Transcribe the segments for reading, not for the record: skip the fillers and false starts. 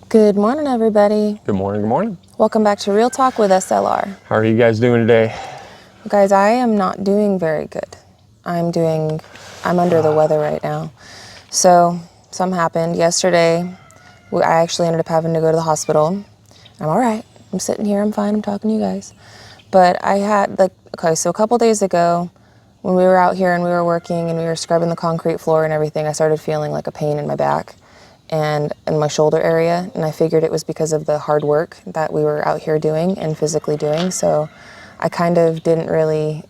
Good morning, everybody. Good morning, good morning. Welcome back to Real Talk with SLR. How are you guys doing today? Guys, I am not doing very good. I'm under the weather right now. So, something happened yesterday. I actually ended up having to go to the hospital. I'm all right. I'm sitting here. I'm fine. I'm talking to you guys. But I had, so a couple days ago, when we were out here and we were working and we were scrubbing the concrete floor and everything, I started feeling like a pain in my back and in my shoulder area, and I figured it was because of the hard work that we were out here doing and physically doing. So I kind of didn't really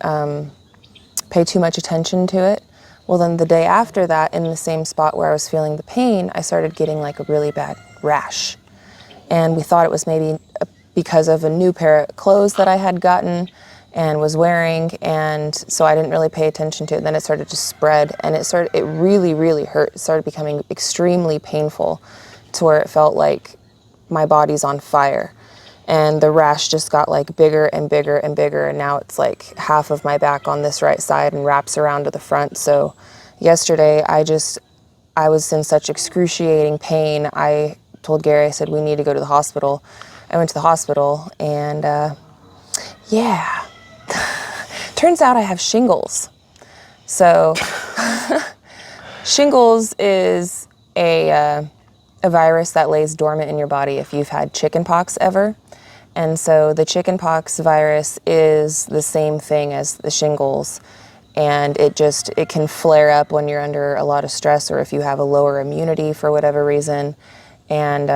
pay too much attention to it. Well, then the day after that, in the same spot where I was feeling the pain, I started getting like a really bad rash. And we thought it was maybe because of a new pair of clothes that I had gotten and was wearing, and so I didn't really pay attention to it. Then it started to spread, and it really, really hurt. It started becoming extremely painful to where it felt like my body's on fire. And the rash just got like bigger and bigger and bigger, and now it's like half of my back on this right side and wraps around to the front. So yesterday I was in such excruciating pain. I told Gary, I said, we need to go to the hospital. I went to the hospital, and yeah. Turns out I have shingles. So shingles is a virus that lays dormant in your body if you've had chickenpox ever. And so the chickenpox virus is the same thing as the shingles. And it can flare up when you're under a lot of stress or if you have a lower immunity for whatever reason. And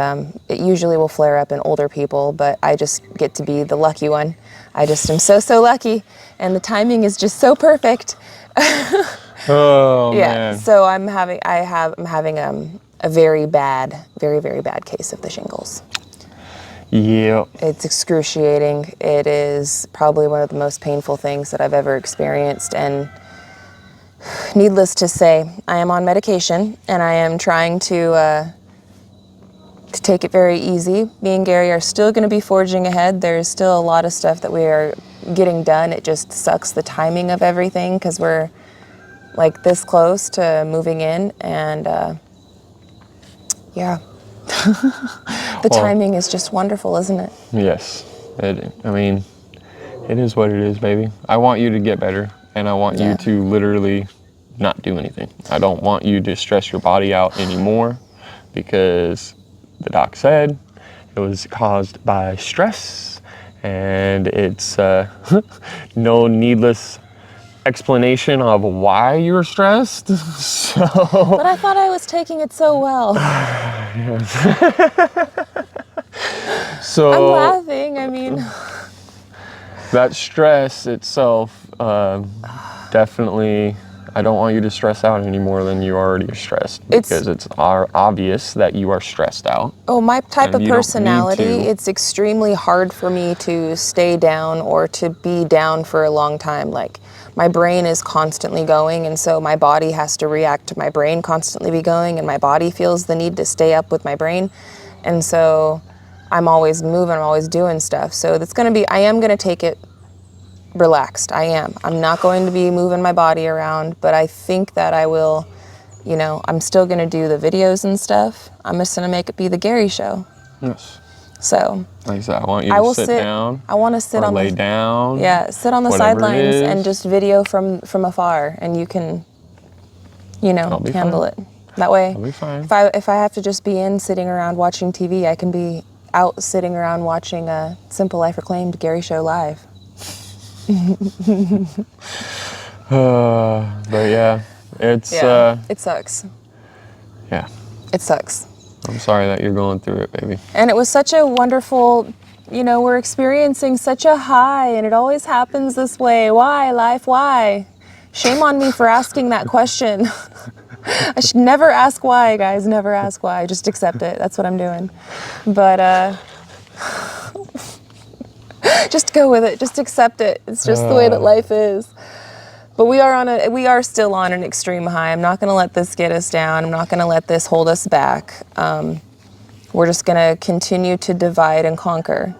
it usually will flare up in older people, but I just get to be the lucky one. I just am so lucky, and the timing is just so perfect. Oh, yeah, man. so I'm having a very bad case of the shingles. Yeah. It's excruciating. It is probably one of the most painful things that I've ever experienced, and needless to say, I am on medication, and I am trying to take it very easy. Me and Gary are still going to be forging ahead. There's still a lot of stuff that we are getting done. It just sucks the timing of everything because we're like this close to moving in, and yeah. The timing is just wonderful, isn't it? Yes. It is what it is, baby. I want you to get better, and I want you to literally not do anything. I don't want you to stress your body out anymore, because the doc said it was caused by stress, and it's no needless explanation of why you're stressed. So, but I thought I was taking it so well. So I'm laughing. I mean, that stress itself, definitely. I don't want you to stress out any more than you already are stressed, because it's obvious that you are stressed out. Oh, my type of personality, it's extremely hard for me to stay down or to be down for a long time. Like, my brain is constantly going, and so my body has to react to my brain constantly be going, and my body feels the need to stay up with my brain. And so I'm always moving, I'm always doing stuff. So I am going to take it relaxed. I am. I'm not going to be moving my body around, but I think that I will, I'm still going to do the videos and stuff. I'm just going to make it be the Gary show. Yes. So, like I said, I want you to sit down. I want to sit lay down. Yeah, sit on the sidelines and just video from afar, and you can, handle it. That way, I'll be fine. If I have to just be sitting around watching TV, I can be out sitting around watching a Simple Life Reclaimed Gary show live. But yeah, it sucks. Yeah. It sucks. I'm sorry that you're going through it, baby. And it was such a wonderful, we're experiencing such a high, and it always happens this way. Why, life, why? Shame on me for asking that question. I should never ask why, guys, never ask why. Just accept it. That's what I'm doing. But, just go with it. Just accept it. It's just the way that life is. But we are still on an extreme high. I'm not going to let this get us down. I'm not going to let this hold us back. We're just going to continue to divide and conquer.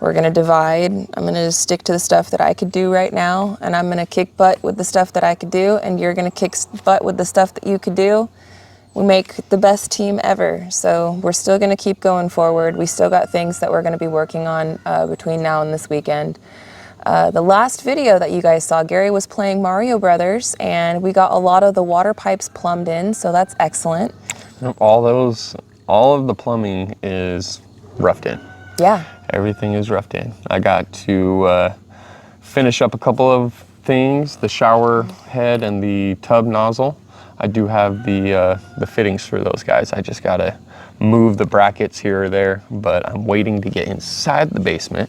We're going to divide. I'm going to stick to the stuff that I could do right now, and I'm going to kick butt with the stuff that I could do, and you're going to kick butt with the stuff that you could do. we make the best team ever. So we're still going to keep going forward. We still got things that we're going to be working on between now and this weekend. The last video that you guys saw, Gary was playing Mario Brothers, and we got a lot of the water pipes plumbed in, so that's excellent. All of the plumbing is roughed in. Yeah. Everything is roughed in. I got to finish up a couple of things, the shower head and the tub nozzle. I do have the fittings for those guys. I just gotta move the brackets here or there, but I'm waiting to get inside the basement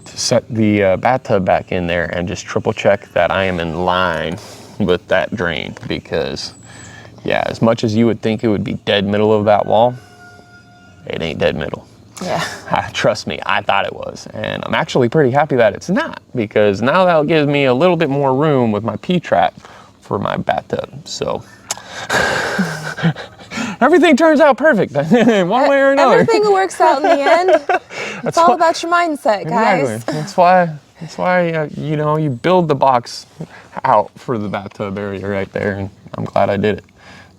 to set the bathtub back in there and just triple check that I am in line with that drain, because yeah, as much as you would think it would be dead middle of that wall, it ain't dead middle. Yeah. Trust me, I thought it was. And I'm actually pretty happy that it's not, because now that'll give me a little bit more room with my P-trap for my bathtub. So everything turns out perfect one way or another. Everything works out in the end. It's all about your mindset, guys. Exactly. That's why you know, you build the box out for the bathtub area right there, and I'm glad I did it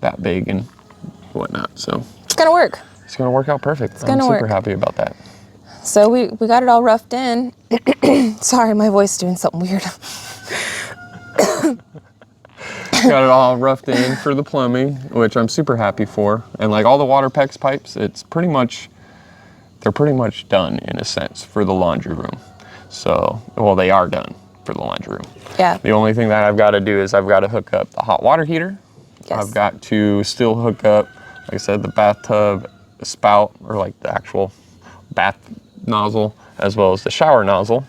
that big and whatnot. So it's gonna work. It's gonna work out perfect. I'm super happy about that. So we got it all roughed in. Sorry, my voice is doing something weird. Got it all roughed in for the plumbing, which I'm super happy for. And like all the water PEX pipes, they're pretty much done in a sense for the laundry room. So, well, they are done for the laundry room. Yeah. The only thing that I've got to do is I've got to hook up the hot water heater. Yes. I've got to still hook up, like I said, the bathtub spout, or like the actual bath nozzle, as well as the shower nozzle.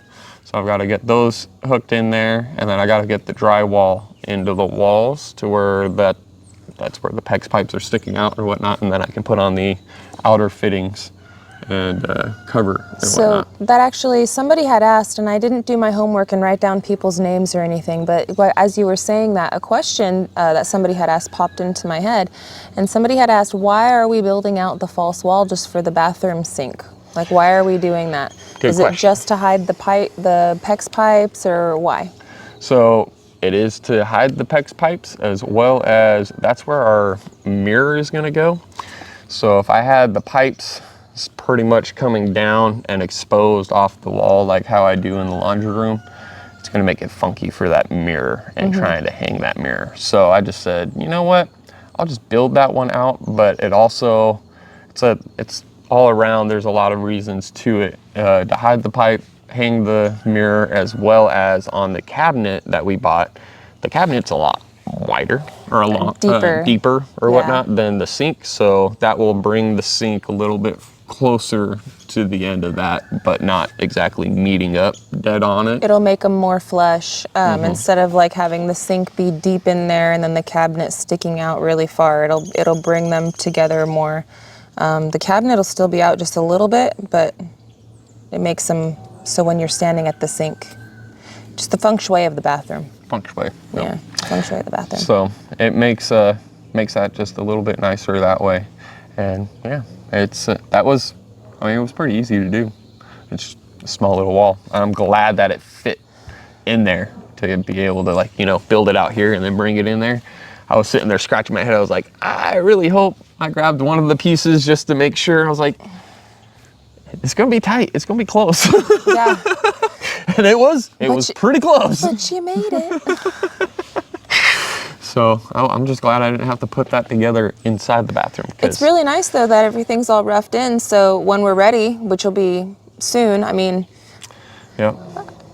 So I've got to get those hooked in there, and then I got to get the drywall into the walls to where that's where the PEX pipes are sticking out or whatnot, and then I can put on the outer fittings and cover and so whatnot. That actually, somebody had asked, and I didn't do my homework and write down people's names or anything, but as you were saying that, a question that somebody had asked popped into my head, and somebody had asked, why are we building out the false wall just for the bathroom sink? Like, why are we doing that? Is it just to hide the PEX pipes, or why? So it is to hide the PEX pipes, as well as that's where our mirror is going to go. So if I had the pipes pretty much coming down and exposed off the wall like how I do in the laundry room, it's going to make it funky for that mirror and trying to hang that mirror. So I just said, you know what, I'll just build that one out, but it also, it's all around, there's a lot of reasons to it, to hide the pipe, hang the mirror, as well as on the cabinet that we bought. The cabinet's a lot wider, or a lot deeper or whatnot than the sink, so that will bring the sink a little bit closer to the end of that, but not exactly meeting up dead on it. It'll make them more flush, instead of like having the sink be deep in there and then the cabinet sticking out really far. It'll bring them together more. The cabinet will still be out just a little bit, but it makes them so when you're standing at the sink, just the feng shui of the bathroom. Feng shui. Yeah, feng shui of the bathroom. So it makes that just a little bit nicer that way. And yeah, it's it was pretty easy to do. It's a small little wall. I'm glad that it fit in there to be able to, like, you know, build it out here and then bring it in there. I was sitting there scratching my head. I was like, I really hope I grabbed one of the pieces just to make sure. I was like, it's gonna be tight. It's gonna be close. Yeah. And it was pretty close. But you made it. So I'm just glad I didn't have to put that together inside the bathroom. It's really nice though that everything's all roughed in. So when we're ready, which will be soon, I mean, yeah.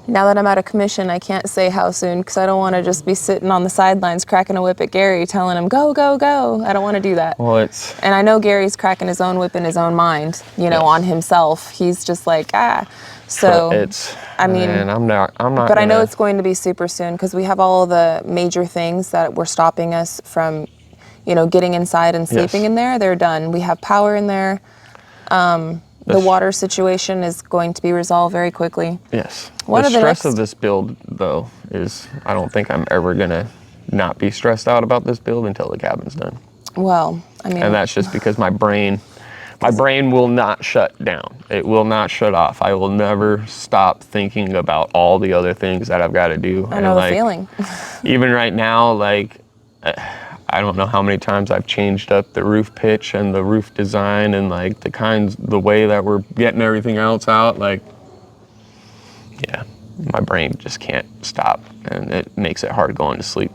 Now that I'm out of commission, I can't say how soon, because I don't want to just be sitting on the sidelines cracking a whip at Gary, telling him, go, go, go. I don't want to do that. Well, and I know Gary's cracking his own whip in his own mind, you know, on himself. He's just like, So I mean, and I'm not. But I know it's going to be super soon, because we have all the major things that were stopping us from, you know, getting inside and sleeping in there. They're done. We have power in there. The water situation is going to be resolved very quickly. Yes. The stress of this build, though, is I don't think I'm ever going to not be stressed out about this build until the cabin's done. Well, I mean... And that's just because my brain will not shut down. It will not shut off. I will never stop thinking about all the other things that I've got to do. I know the feeling. Even right now, like, I don't know how many times I've changed up the roof pitch and the roof design and like the way that we're getting everything else out. Like, yeah, my brain just can't stop, and it makes it hard going to sleep.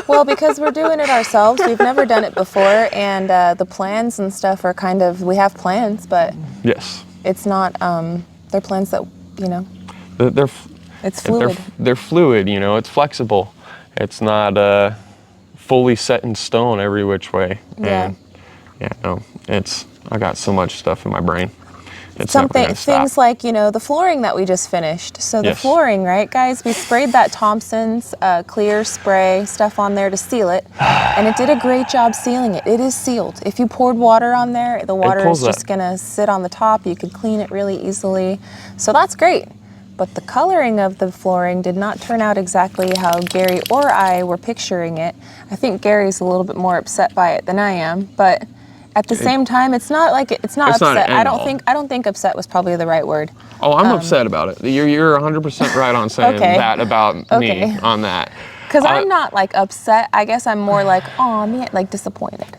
Well, because we're doing it ourselves, we've never done it before, and the plans and stuff are kind of, we have plans, but Yes. it's not, they're plans that, you know, They're it's fluid. They're fluid, you know, it's flexible. It's not fully set in stone every which way. Yeah. And yeah, no, I got so much stuff in my brain. It's Things like, you know, the flooring that we just finished. So the Yes. flooring, right, guys? We sprayed that Thompson's clear spray stuff on there to seal it, and it did a great job sealing it. It is sealed. If you poured water on there, the water is just going to sit on the top. You could clean it really easily. So that's great. But the coloring of the flooring did not turn out exactly how Gary or I were picturing it. I think Gary's a little bit more upset by it than I am, but at the same time, it's not Not upset. an I end-all. don't think upset was probably the right word. Oh, I'm upset about it. You're 100% right on saying Okay. that about Okay. me on that. Because I'm not like upset. I guess I'm more like, oh man, like disappointed.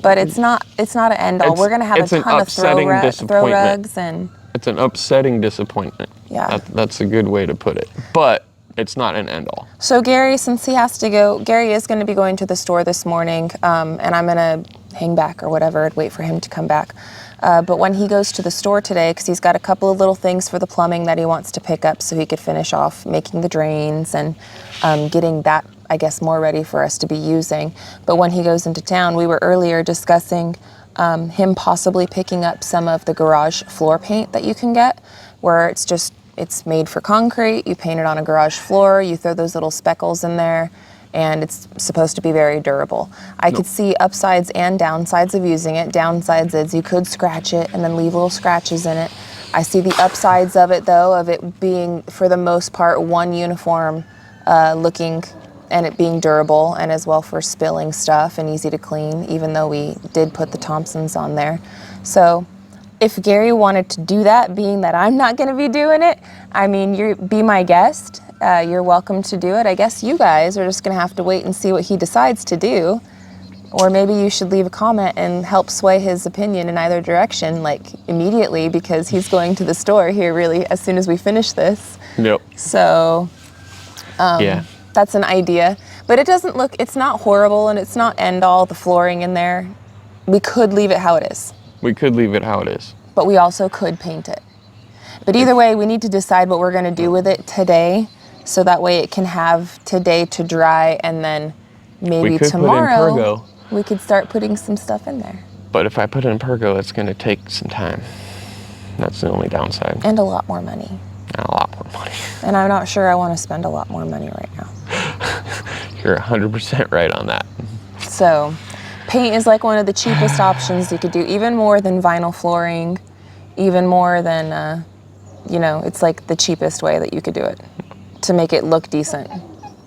But it's not an end all. We're gonna have a It's an ton of upsetting throw disappointment. rugs and It's an upsetting disappointment. Yeah. That's a good way to put it. But it's not an end all. so Gary, since he has to go, Gary is going to be going to the store this morning, and I'm going to hang back or whatever and wait for him to come back. But when he goes to the store today, because he's got a couple of little things for the plumbing that he wants to pick up so he could finish off making the drains and getting that, I guess, more ready for us to be using. But when he goes into town, we were earlier discussing him possibly picking up some of the garage floor paint that you can get, where it's made for concrete, you paint it on a garage floor, you throw those little speckles in there, and it's supposed to be very durable. I could see upsides and downsides of using it. Downsides is you could scratch it and then leave little scratches in it. I see the upsides of it though, of it being for the most part one uniform looking, and it being durable and as well for spilling stuff and easy to clean, even though we did put the Thompsons on there. So if Gary wanted to do that, being that I'm not going to be doing it, I mean, be my guest. You're welcome to do it. I guess you guys are just going to have to wait and see what he decides to do. Or maybe you should leave a comment and help sway his opinion in either direction, like immediately, because he's going to the store here really as soon as we finish this. Yep. So Yeah. that's an idea. But it's not horrible and it's not end all, the flooring in there. We could leave it how it is. We could leave it how it is. But we also could paint it. But either way, we need to decide what we're going to do with it today, so that way it can have today to dry, and then maybe We could tomorrow put in Pergo, we could start putting some stuff in there. but if I put in Pergo, it's going to take some time. That's the only downside. And a lot more money. And a lot more money. And I'm not sure I want to spend a lot more money right now. You're 100% right on that. So paint is like one of the cheapest options you could do, even more than vinyl flooring, even more than, it's like the cheapest way that you could do it to make it look decent.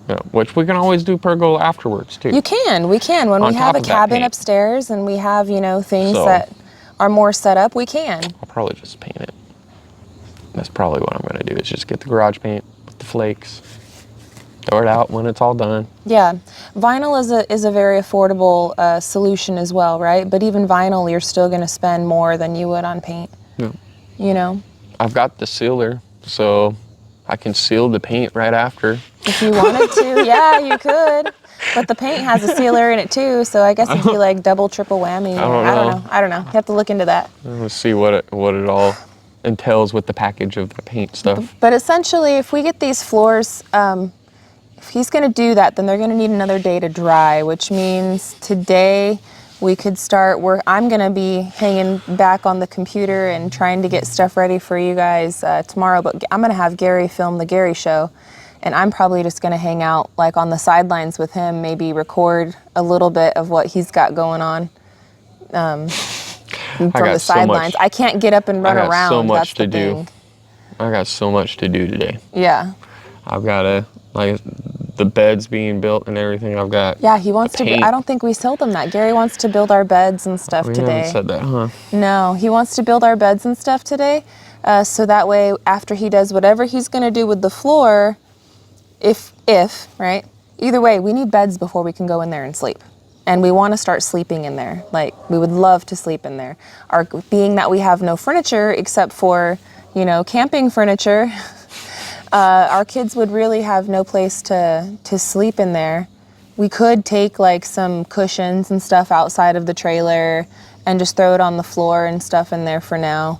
Yeah, which we can always do Pergo afterwards too. We can. When On we have top a of that cabin paint. upstairs and we have, things So- that are more set up, we can. I'll probably just paint it. That's probably what I'm going to do, is just get the garage paint with the flakes, throw it out when it's all done. Yeah, vinyl is a very affordable solution as well, right? But even vinyl, you're still going to spend more than you would on paint. Yeah. I've got the sealer, so I can seal the paint right after. If you wanted to, yeah, you could. But the paint has a sealer in it too, so I guess it'd be like double, triple whammy. I don't know. You have to look into that. Let's see what it all entails with the package of the paint stuff. But essentially, if we get these floors, if he's going to do that, then they're going to need another day to dry, which means today we could start work. I'm going to be hanging back on the computer and trying to get stuff ready for you guys tomorrow, but I'm going to have Gary film the Gary show, and I'm probably just going to hang out like on the sidelines with him, maybe record a little bit of what he's got going on from the sidelines. I can't get up and run around. I got so much That's to the do. thing. I got so much to do today. Yeah. I've got the beds being built and everything. I've got. Yeah, he wants to. paint. I don't think we told him that. Gary wants to build our beds and stuff We today. haven't said that, huh? No, he wants to build our beds and stuff today, so that way after he does whatever he's going to do with the floor, if either way, we need beds before we can go in there and sleep. And we want to start sleeping in there. Like, we would love to sleep in there. Being that we have no furniture except for, you know, camping furniture, our kids would really have no place to sleep in there. We could take like some cushions and stuff outside of the trailer and just throw it on the floor and stuff in there for now.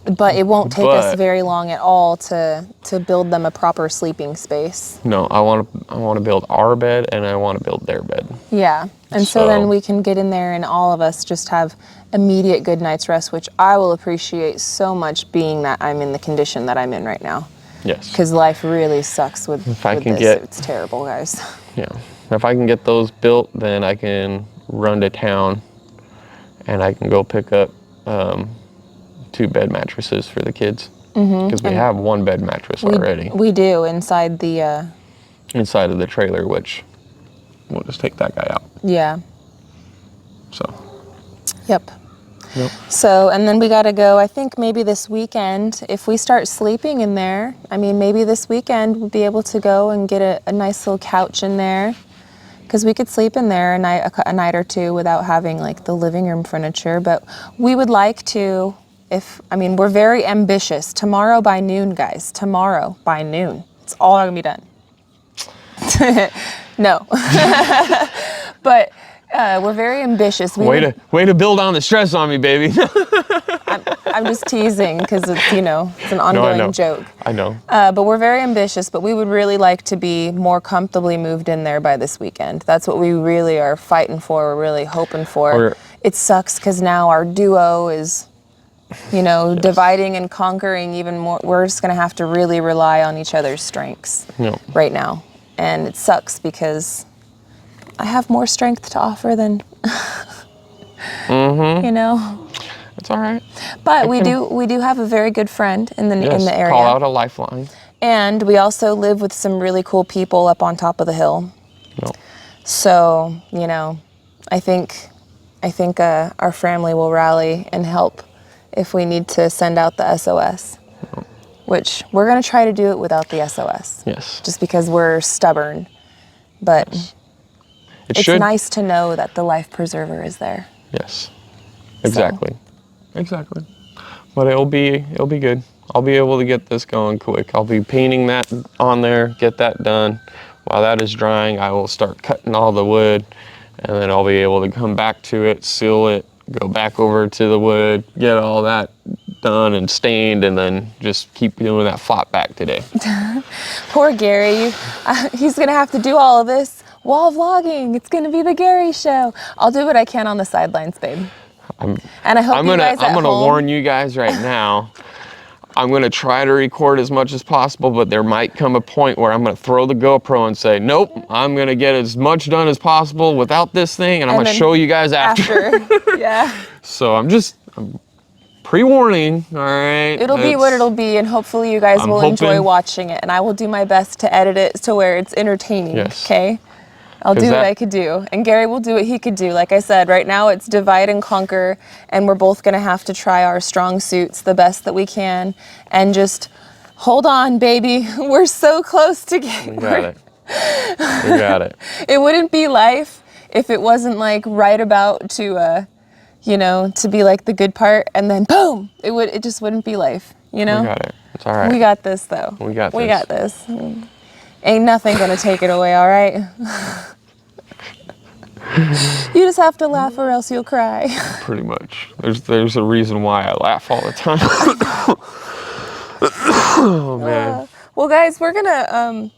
But it won't take us very long at all to build them a proper sleeping space. No, I want to build our bed, and I want to build their bed. Yeah, and so then we can get in there and all of us just have immediate good night's rest, which I will appreciate so much, being that I'm in the condition that I'm in right now. Yes. Because life really sucks with this. It's terrible, guys. Yeah. If I can get those built, then I can run to town, and I can go pick up 2 bed mattresses for the kids. Because we have 1 bed mattress already. We do inside of the trailer, which we'll just take that guy out. Yeah. So. Yep. So, and then we got to go, I think maybe this weekend, if we start sleeping in there, I mean, maybe this weekend we'll be able to go and get a nice little couch in there, because we could sleep in there a night or two without having like the living room furniture. But we would like to, we're very ambitious. Tomorrow by noon, guys. Tomorrow by noon. It's all going to be done. No. But we're very ambitious. Way to build on the stress on me, baby. I'm just teasing because it's, you know, it's an ongoing joke. I know. But we're very ambitious, but we would really like to be more comfortably moved in there by this weekend. That's what we really are fighting for. We're really hoping for. It sucks because now our duo is, you know, dividing and conquering even more. We're just going to have to really rely on each other's strengths right now. And it sucks because I have more strength to offer than, you know. It's all right. But we do have a very good friend in the area. Call out a lifeline. And we also live with some really cool people up on top of the hill. So, you know, I think our family will rally and help if we need to send out the SOS. Which we're going to try to do it without the SOS. Yes. Just because we're stubborn. But it's nice to know that the life preserver is there. Yes. Exactly. Exactly. But it'll be good. I'll be able to get this going quick. I'll be painting that on there, get that done. While that is drying, I will start cutting all the wood, and then I'll be able to come back to it, seal it, go back over to the wood, get all that done and stained, and then just keep doing that flat back today. Poor Gary. He's going to have to do all of this while vlogging. It's going to be the Gary show. I'll do what I can on the sidelines, babe. And I hope I'm gonna warn you guys right now. I'm gonna try to record as much as possible, but there might come a point where I'm gonna throw the GoPro and say, nope, I'm gonna get as much done as possible without this thing, and I'm gonna show you guys after. Yeah. So I'm pre-warning, all right? It'll be what it'll be, and hopefully you guys will enjoy watching it, and I will do my best to edit it to where it's entertaining, okay? I'll do what I could do, and Gary will do what he could do. Like I said, right now it's divide and conquer, and we're both going to have to try our strong suits the best that we can, and just hold on, baby. We're so close to getting We got it. We got it. It wouldn't be life if it wasn't like right about to, you know, to be like the good part, and then boom, it just wouldn't be life, you know? We got it. It's all right. We got this, though. We got this. Ain't nothing gonna take it away, all right? You just have to laugh or else you'll cry. Pretty much. There's a reason why I laugh all the time. Oh man. Well, guys, we're gonna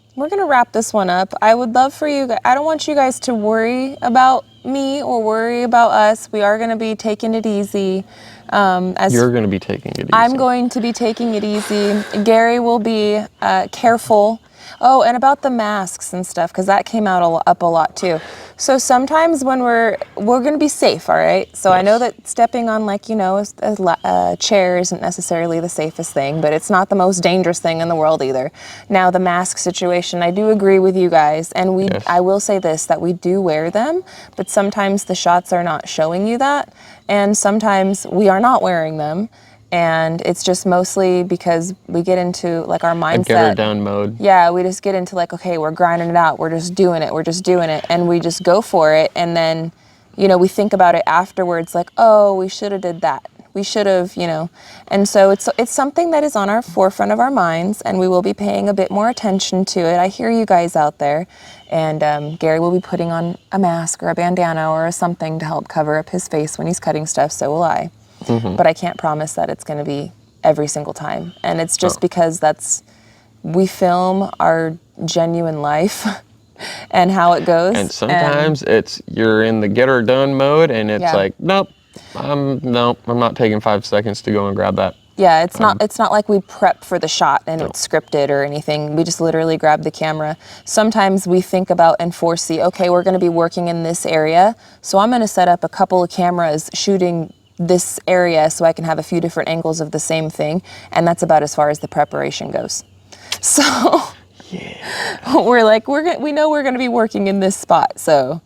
wrap this one up. I would love for you. I don't want you guys to worry about me or worry about us. We are gonna be taking it easy. You're gonna be taking it easy. I'm going to be taking it easy. Gary will be careful. Oh, and about the masks and stuff, because that came out up a lot too. So sometimes when we're going to be safe, all right? So I know that stepping on, like, you know, a chair isn't necessarily the safest thing, but it's not the most dangerous thing in the world either. Now, the mask situation, I do agree with you guys, and I will say this, that we do wear them, but sometimes the shots are not showing you that, and sometimes we are not wearing them. And it's just mostly because we get into like our mindset. Get her done mode. Yeah, we just get into like, okay, we're grinding it out. We're just doing it. We're just doing it. And we just go for it. And then, you know, we think about it afterwards like, oh, we should have did that. We should have, you know. And so it's something that is on our forefront of our minds, and we will be paying a bit more attention to it. I hear you guys out there. And Gary will be putting on a mask or a bandana or something to help cover up his face when he's cutting stuff. So will I. But I can't promise that it's going to be every single time. And it's just because we film our genuine life and how it goes. And sometimes you're in the get her done mode, and it's like, nope, I'm not taking 5 seconds to go and grab that. Yeah, it's not like we prep for the shot and it's scripted or anything. We just literally grab the camera. Sometimes we think about and foresee, okay, we're going to be working in this area, so I'm going to set up a couple of cameras shooting this area so I can have a few different angles of the same thing, and that's about as far as the preparation goes. So we're like, we know we're going to be working in this spot, so,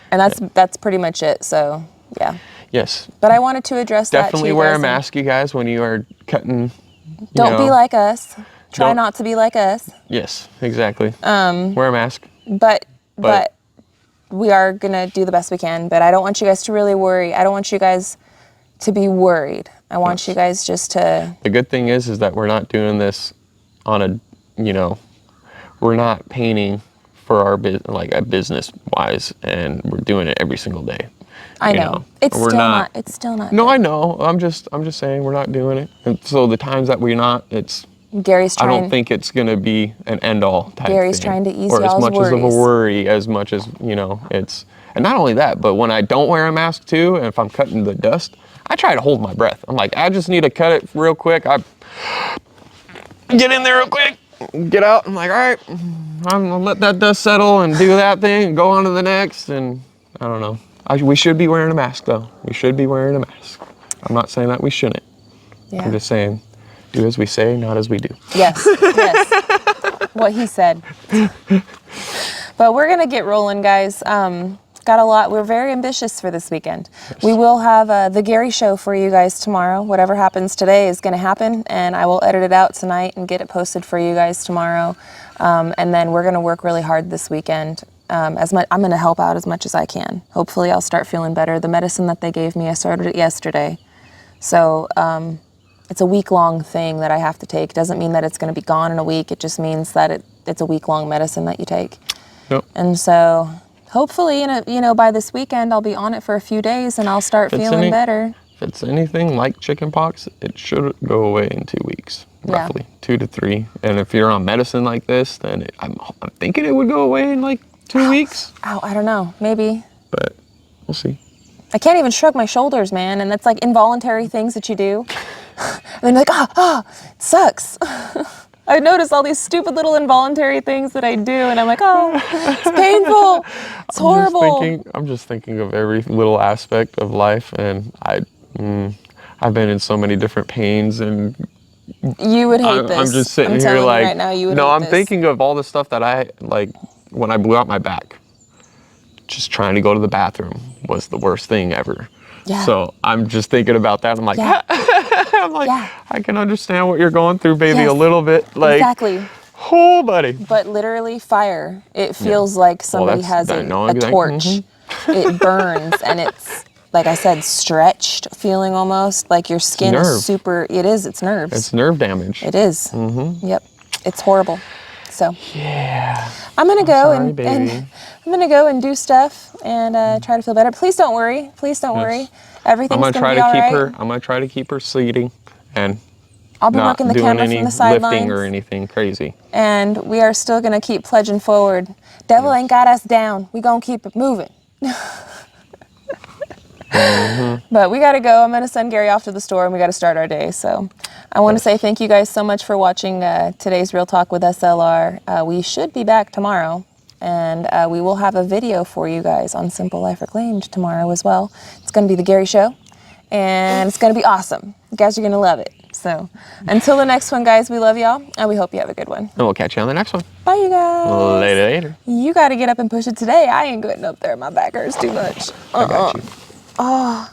and that's pretty much it. So yeah. Yes. But I wanted to address that. Definitely wear a mask, you guys, when you are cutting. Don't be like us. Try not to be like us. Yes, exactly. Wear a mask. But we are gonna do the best we can. But I don't want you guys to really worry. I don't want you guys to be worried. I want you guys just to. The good thing is that we're not doing this on a, we're not painting for our business wise, and we're doing it every single day. I know. It's still not. No, I know. I'm just saying we're not doing it. And so the times that we're not, Gary's trying. I don't think it's going to be an end all type Gary's thing. trying to ease or y'all's as much worries. of a worry as much as, it's, and not only that, but when I don't wear a mask too, and if I'm cutting the dust, I try to hold my breath. I'm like, I just need to cut it real quick. I get in there real quick, get out. I'm like, all right, I'm gonna let that dust settle and do that thing and go on to the next. And I don't know. We should be wearing a mask though. We should be wearing a mask. I'm not saying that we shouldn't. Yeah. I'm just saying, do as we say, not as we do. Yes, yes. What he said. But we're gonna get rolling, guys. Got a lot. We're very ambitious for this weekend. Yes. We will have the Gary show for you guys tomorrow. Whatever happens today is gonna happen, and I will edit it out tonight and get it posted for you guys tomorrow. And then we're gonna work really hard this weekend. I'm going to help out as much as I can. Hopefully I'll start feeling better. The medicine that they gave me, I started it yesterday. So it's a week-long thing that I have to take. Doesn't mean that it's going to be gone in a week. It just means that it's a week-long medicine that you take. Yep. And so hopefully, by this weekend, I'll be on it for a few days and I'll start feeling better. If it's anything like chickenpox, it should go away in 2 weeks. Roughly 2 to 3. And if you're on medicine like this, then I'm thinking it would go away in like 2 weeks. Ow, I don't know, maybe. But we'll see. I can't even shrug my shoulders, man, and that's like involuntary things that you do. And then like, it sucks. I notice all these stupid little involuntary things that I do, and I'm like, it's painful. It's horrible. I'm just thinking of every little aspect of life, and I've been in so many different pains, and you would hate this. I'm just sitting here like, right now, you would no, hate I'm this. thinking of all the stuff that I like. When I blew out my back, just trying to go to the bathroom was the worst thing ever. Yeah. So I'm just thinking about that. I'm like, I can understand what you're going through, baby, a little bit. Like, exactly. Oh, buddy. But literally fire. It feels like somebody has a torch. Mm-hmm. It burns, and it's, like I said, stretched feeling almost. Like your skin is super, it's nerves. It's nerve damage. It is. Mm-hmm. Yep. It's horrible. So yeah, I'm gonna go and I'm gonna go and do stuff and try to feel better. Please don't worry. Please don't worry. Everything's gonna be all right. I'm gonna try to keep her seating and I'll be working the camera from the sidelines. Not doing any lifting or anything crazy. And we are still gonna keep pledging forward. Devil ain't got us down. We gonna keep it moving. Mm-hmm. But we gotta go. I'm gonna send Gary off to the store and we gotta start our day. So I want to say thank you guys so much for watching today's Real Talk with SLR. We should be back tomorrow, and we will have a video for you guys on Simple Life Reclaimed tomorrow as well. It's going to be the Gary Show, and it's going to be awesome. You guys are going to love it. So until the next one, guys, we love y'all, and we hope you have a good one. And we'll catch you on the next one. Bye, you guys. Later. You got to get up and push it today. I ain't getting up there. My back hurts too much. I got you. Oh.